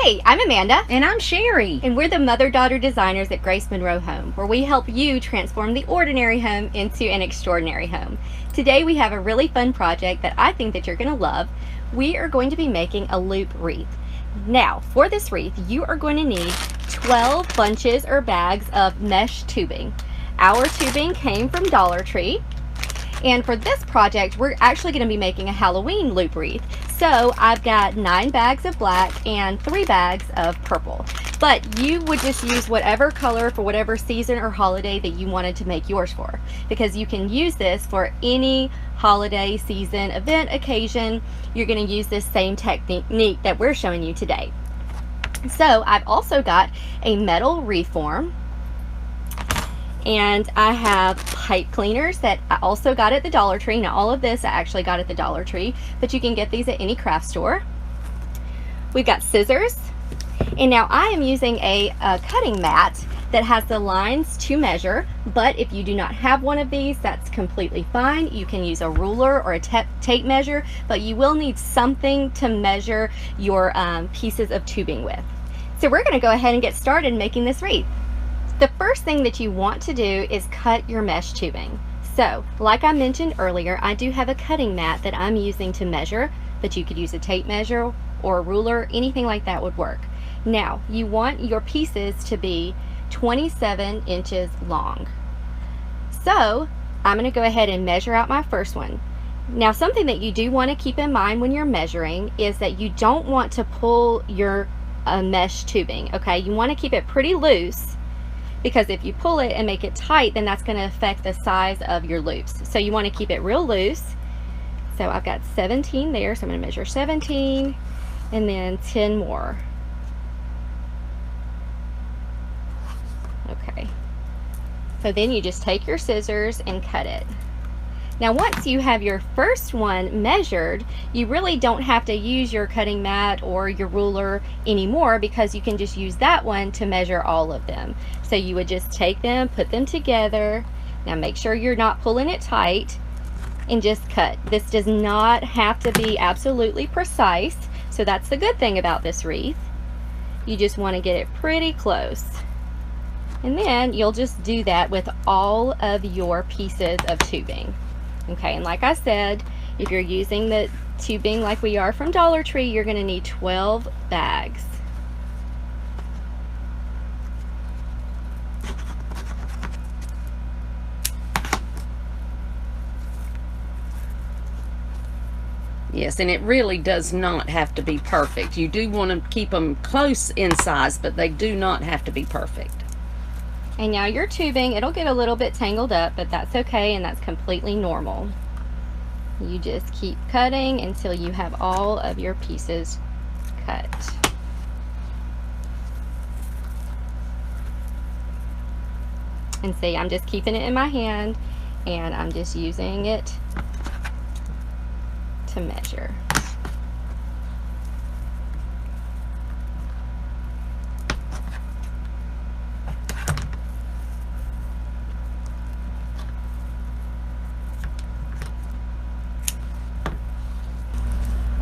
Hey, I'm Amanda. And I'm Sherry. And we're the mother-daughter designers at Grace Monroe Home, where we help you transform the ordinary home into an extraordinary home. Today we have a really fun project that I think that you're going to love. We are going to be making a loop wreath. Now, for this wreath, you are going to need 12 bunches or bags of mesh tubing. Our tubing came from Dollar Tree. And for this project, we're actually going to be making a Halloween loop wreath. So I've got 9 bags of black and 3 bags of purple. But you would just use whatever color for whatever season or holiday that you wanted to make yours for. Because you can use this for any holiday, season, event, occasion. You're going to use this same technique that we're showing you today. So I've also got a metal reform. And I have pipe cleaners that I also got at the Dollar Tree. Now all of this I actually got at the Dollar Tree, but you can get these at any craft store. We've got scissors, and now I am using a cutting mat that has the lines to measure, but if you do not have one of these, that's completely fine. You can use a ruler or a tape measure, but you will need something to measure your pieces of tubing with. So we're going to go ahead and get started making this wreath. The first thing that you want to do is cut your mesh tubing. So, like I mentioned earlier, I do have a cutting mat that I'm using to measure, but you could use a tape measure or a ruler, anything like that would work. Now, you want your pieces to be 27 inches long. So, I'm going to go ahead and measure out my first one. Now, something that you do want to keep in mind when you're measuring is that you don't want to pull your mesh tubing, okay? You want to keep it pretty loose, because if you pull it and make it tight, then that's going to affect the size of your loops. So you want to keep it real loose. So I've got 17 there, so I'm going to measure 17 and then 10 more. Okay. So then you just take your scissors and cut it. Now once you have your first one measured, you really don't have to use your cutting mat or your ruler anymore, because you can just use that one to measure all of them. So you would just take them, put them together. Now make sure you're not pulling it tight, and just cut. This does not have to be absolutely precise, so that's the good thing about this wreath. You just want to get it pretty close. And then you'll just do that with all of your pieces of tubing. Okay, and like I said, if you're using the tubing like we are from Dollar Tree, you're going to need 12 bags. Yes, and it really does not have to be perfect. You do want to keep them close in size, but they do not have to be perfect. And now your tubing, it'll get a little bit tangled up, but that's okay, and that's completely normal. You just keep cutting until you have all of your pieces cut. And see, I'm just keeping it in my hand, and I'm just using it to measure.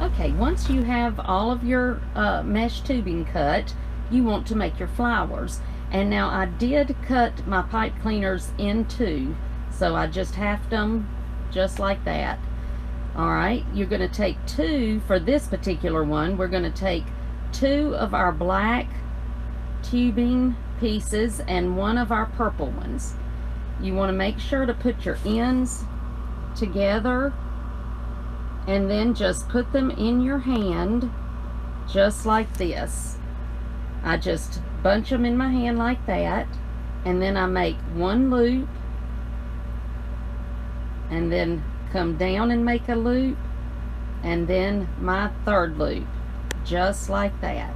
Okay, once you have all of your mesh tubing cut, you want to make your flowers. And now I did cut my pipe cleaners in 2, so I just halved them just like that. Alright, you're going to take 2 for this particular one. We're going to take 2 of our black tubing pieces and 1 of our purple ones. You want to make sure to put your ends together, and then just put them in your hand just like this. I just bunch them in my hand like that, and then I make 1 loop, and then come down and make a loop, and then my 3rd loop, just like that.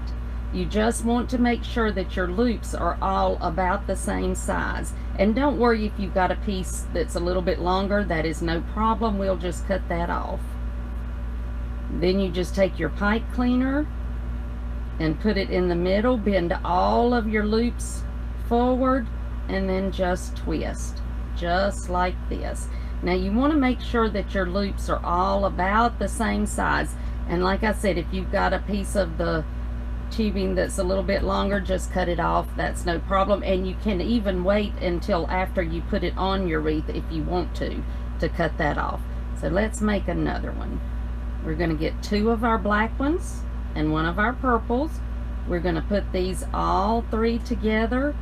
You just want to make sure that your loops are all about the same size. And don't worry if you've got a piece that's a little bit longer, that is no problem. We'll just cut that off. Then you just take your pipe cleaner and put it in the middle, bend all of your loops forward, and then just twist, just like this. Now you want to make sure that your loops are all about the same size. And like I said, if you've got a piece of the tubing that's a little bit longer, just cut it off. That's no problem. And you can even wait until after you put it on your wreath if you want to cut that off. So let's make another one. We're going to get 2 of our black ones and 1 of our purples. We're going to put these all 3 together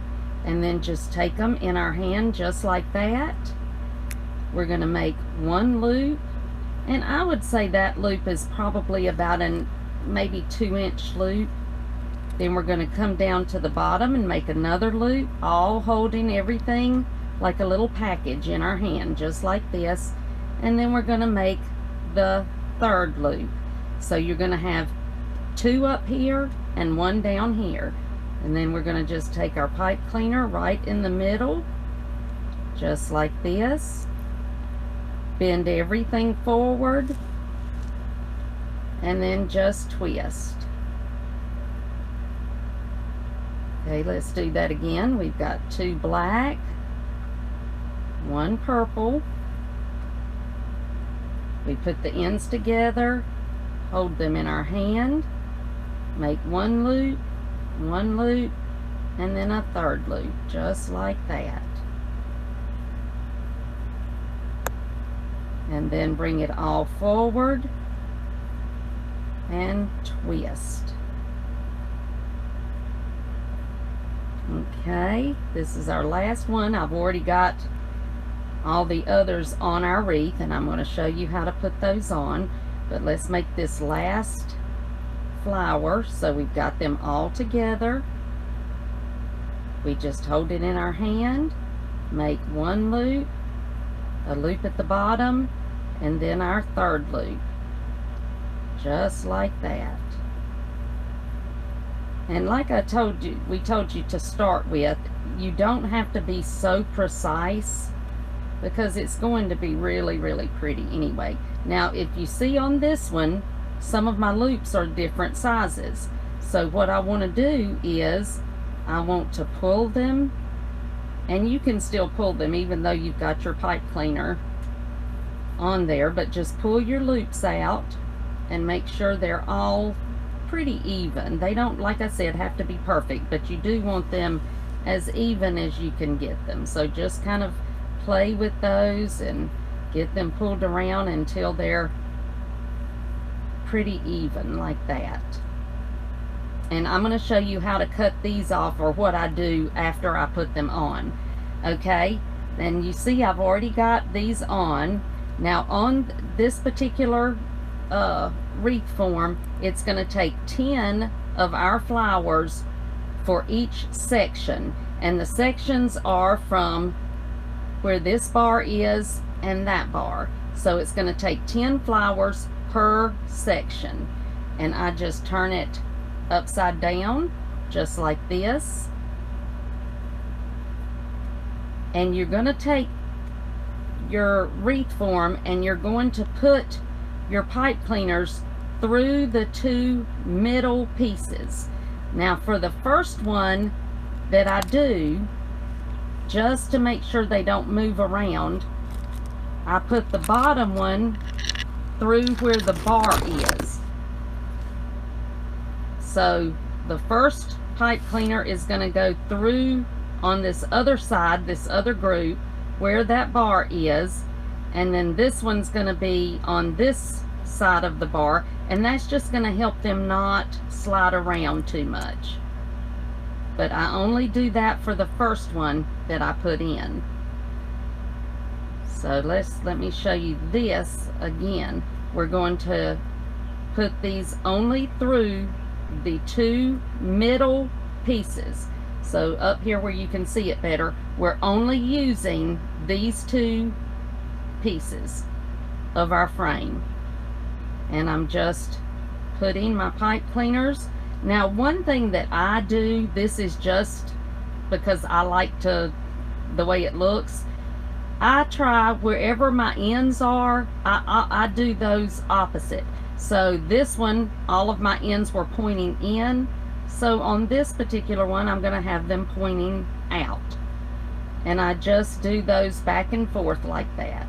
and then just take them in our hand just like that. We're going to make 1 loop, and I would say that loop is probably about an maybe 2-inch loop. Then we're going to come down to the bottom and make another loop, all holding everything like a little package in our hand just like this. And then we're going to make the 3rd loop. So you're going to have 2 up here and 1 down here. And then we're going to just take our pipe cleaner right in the middle just like this, bend everything forward, and then just twist. Okay, let's do that again. We've got 2 black, 1 purple. We put the ends together, hold them in our hand, make 1 loop, 1 loop, and then a 3rd loop, just like that. And then bring it all forward and twist. Okay, this is our last one. I've already got all the others on our wreath, and I'm going to show you how to put those on. But let's make this last flower. So we've got them all together. We just hold it in our hand, make 1 loop, a loop at the bottom, and then our 3rd loop, just like that. And like I told you, we told you to start with, you don't have to be so precise because it's going to be really, really pretty anyway. Now, if you see on this one, some of my loops are different sizes. So what I want to do is, I want to pull them, and you can still pull them even though you've got your pipe cleaner on there, but just pull your loops out and make sure they're all pretty even. They don't, like I said, have to be perfect, but you do want them as even as you can get them. So just kind of play with those and get them pulled around until they're pretty even like that. And I'm going to show you how to cut these off, or what I do after I put them on. Okay, and you see I've already got these on. Now on this particular wreath form, it's going to take 10 of our flowers for each section, and the sections are from where this bar is and that bar. So it's going to take 10 flowers per section, and I just turn it upside down just like this, and you're going to take your wreath form and you're going to put your pipe cleaners through the 2 middle pieces. Now for the first one that I do, just to make sure they don't move around, I put the bottom one through where the bar is. So the first pipe cleaner is going to go through on this other side, this other group, where that bar is, and then this one's going to be on this side of the bar, and that's just going to help them not slide around too much. But I only do that for the first one that I put in. So let me show you this again. We're going to put these only through the 2 middle pieces. So up here where you can see it better, we're only using these 2 pieces of our frame. And I'm just putting my pipe cleaners. Now one thing that I do, this is just because I like to, the way it looks, I try wherever my ends are, I do those opposite. So this one, all of my ends were pointing in. So on this particular one, I'm going to have them pointing out. And I just do those back and forth like that.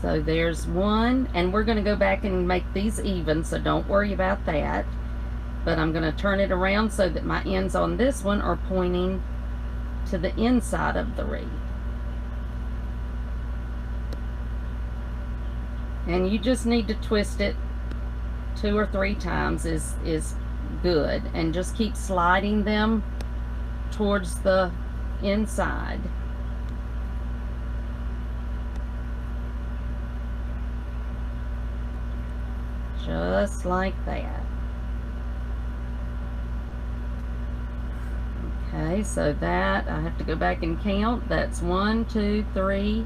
So there's one, and we're going to go back and make these even, so don't worry about that. But I'm going to turn it around so that my ends on this one are pointing to the inside of the wreath. And you just need to twist it 2 or 3 times is good, and just keep sliding them towards the inside. Just like that. Okay, so that, I have to go back and count. That's 1, 2, 3,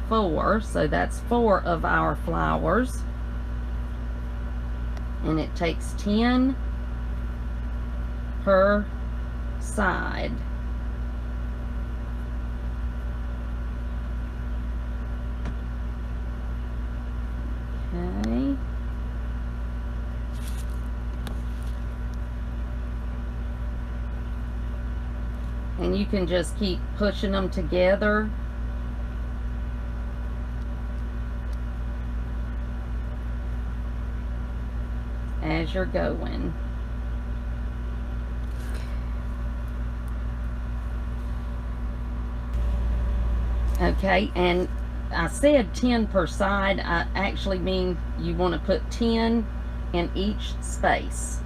4. So that's 4 of our flowers. And it takes 10 per side. Okay. And you can just keep pushing them together. As you're going. Okay, and I said 10 per side. I actually mean you want to put 10 in each space.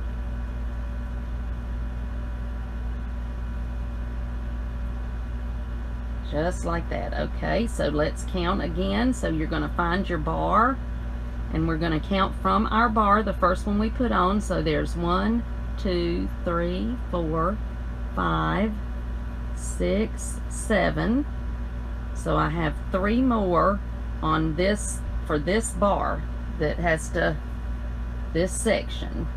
Just like that. Okay, so let's count again. So you're going to find your bar, and we're going to count from our bar, the first one we put on. So there's 1, 2, 3, 4, 5, 6, 7. So I have 3 more on this, for this bar that has to, this section.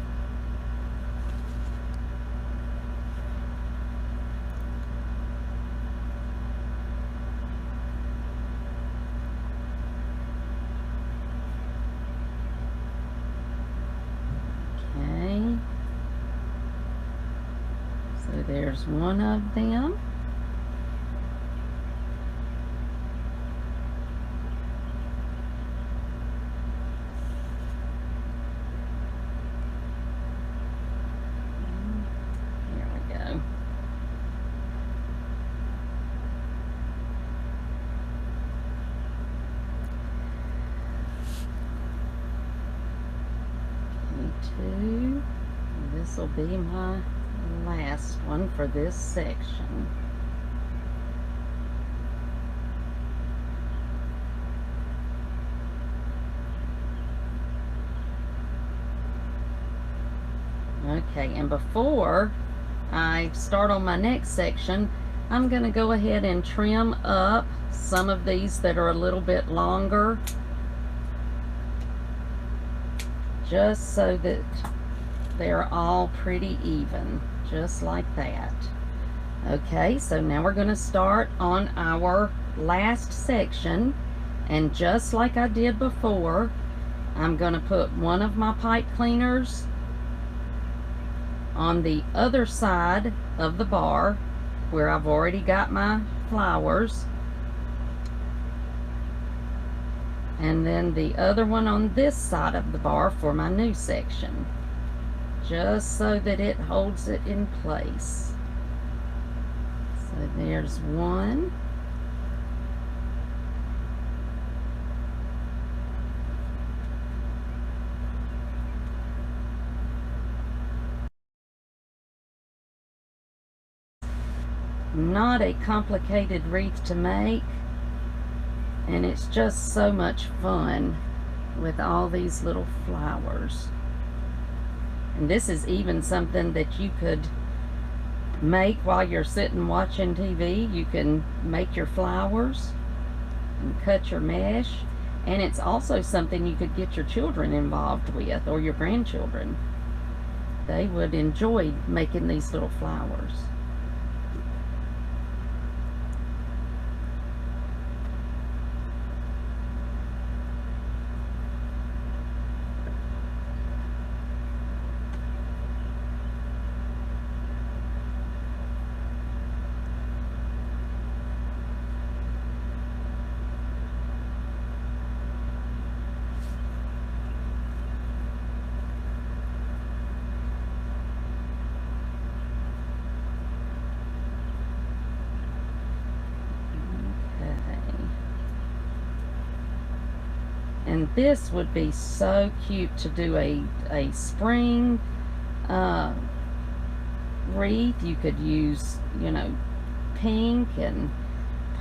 Okay. So there's one of them. This will be my last one for this section. Okay, and before I start on my next section, I'm going to go ahead and trim up some of these that are a little bit longer, just so that they're all pretty even, just like that. Okay, so now we're going to start on our last section, and just like I did before, I'm going to put one of my pipe cleaners on the other side of the bar where I've already got my flowers, and then the other one on this side of the bar for my new section, just so that it holds it in place. So there's one. Not a complicated wreath to make, and it's just so much fun with all these little flowers. And this is even something that you could make while you're sitting watching TV. You can make your flowers and cut your mesh, and it's also something you could get your children involved with, or your grandchildren. They would enjoy making these little flowers. And this would be so cute to do a spring wreath. You could use, you know, pink and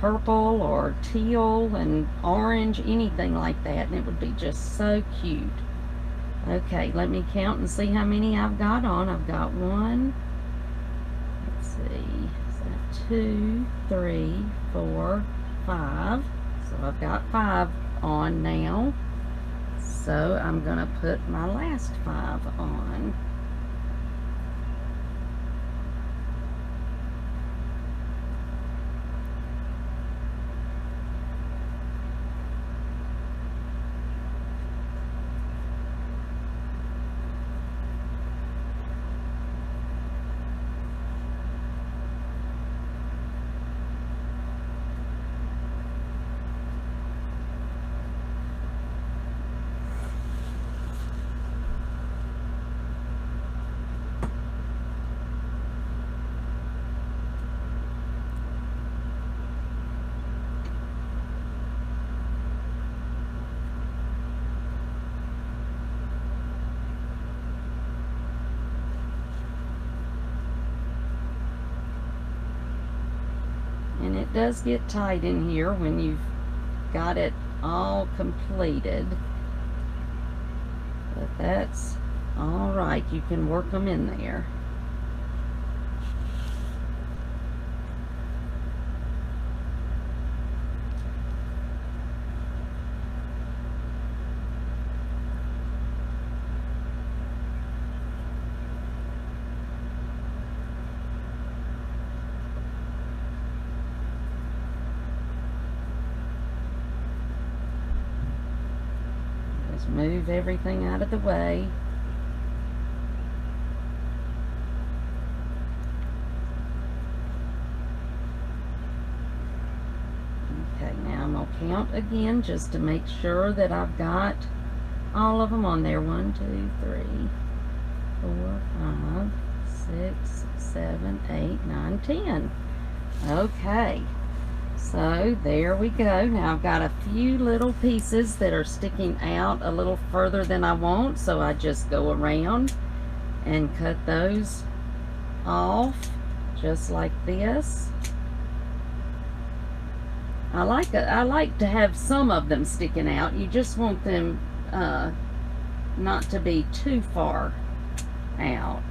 purple or teal and orange, anything like that, and it would be just so cute. Okay, let me count and see how many I've got on. I've got 1, let's see, is that 2, 3, 4, 5. So I've got 5 on now. So I'm gonna put my last 5 on. And it does get tight in here when you've got it all completed. But that's all right. You can work them in there. Move everything out of the way. Okay, now I'm going to count again just to make sure that I've got all of them on there. 1, 2, 3, 4, 5, 6, 7, 8, 9, 10. Okay. So there we go. Now I've got a few little pieces that are sticking out a little further than I want, so I just go around and cut those off just like this. I like to have some of them sticking out. You just want them not to be too far out.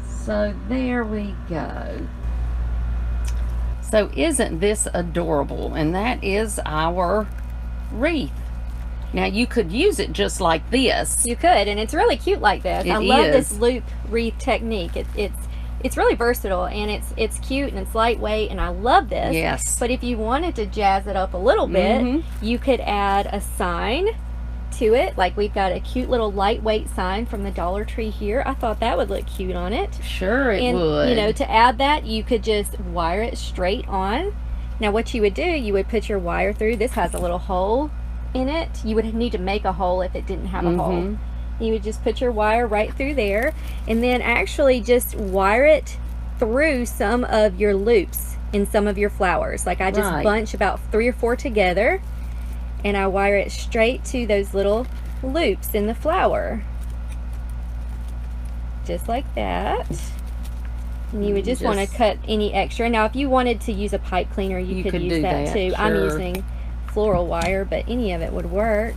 So there we go. So isn't this adorable? And that is our wreath. Now you could use it just like this. You could, and it's really cute like this. I love this loop wreath technique. It's really versatile, and it's cute, and it's lightweight, and I love this. Yes. But if you wanted to jazz it up a little bit, you could add a sign to it. Like we've got a cute little lightweight sign from the Dollar Tree here. I thought that would look cute on it. Sure it and, would. You know, to add that, you could just wire it straight on. Now what you would do, you would put your wire through. This has a little hole in it. You would need to make a hole if it didn't have a hole. You would just put your wire right through there, and then actually just wire it through some of your loops in some of your flowers. Like I just bunch about 3 or 4 together, and I wire it straight to those little loops in the flower. Just like that. And you would just want to cut any extra. Now if you wanted to use a pipe cleaner, you could use that too. Sure. I'm using floral wire, but any of it would work.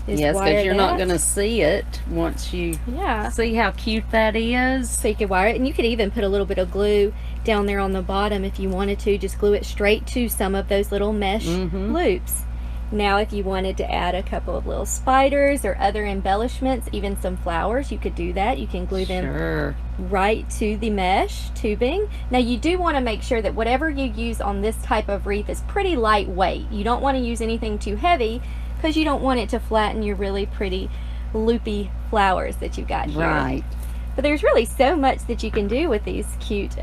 Just yes, because you're not going to that. see it once you see how cute that is. So you could wire it, and you could even put a little bit of glue down there on the bottom if you wanted to. Just glue it straight to some of those little mesh loops. Now if you wanted to add a couple of little spiders or other embellishments, even some flowers, you could do that. You can glue them right to the mesh tubing. Now you do want to make sure that whatever you use on this type of wreath is pretty lightweight. You don't want to use anything too heavy, because you don't want it to flatten your really pretty loopy flowers that you've got here. Right. But there's really so much that you can do with these cute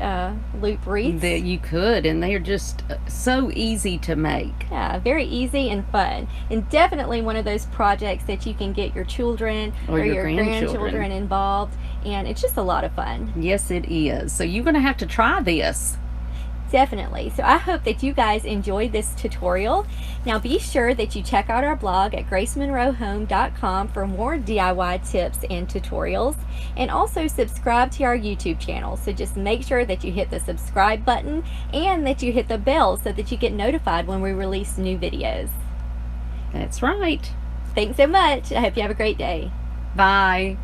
loop wreaths. That you could, and they're just so easy to make. Yeah, very easy and fun. And definitely one of those projects that you can get your children or your grandchildren involved. And it's just a lot of fun. Yes, it is. So you're going to have to try this. Definitely. So I hope that you guys enjoyed this tutorial. Now be sure that you check out our blog at gracemonroehome.com for more DIY tips and tutorials, and also subscribe to our YouTube channel. So just make sure that you hit the subscribe button and that you hit the bell so that you get notified when we release new videos. That's right. Thanks so much. I hope you have a great day. Bye.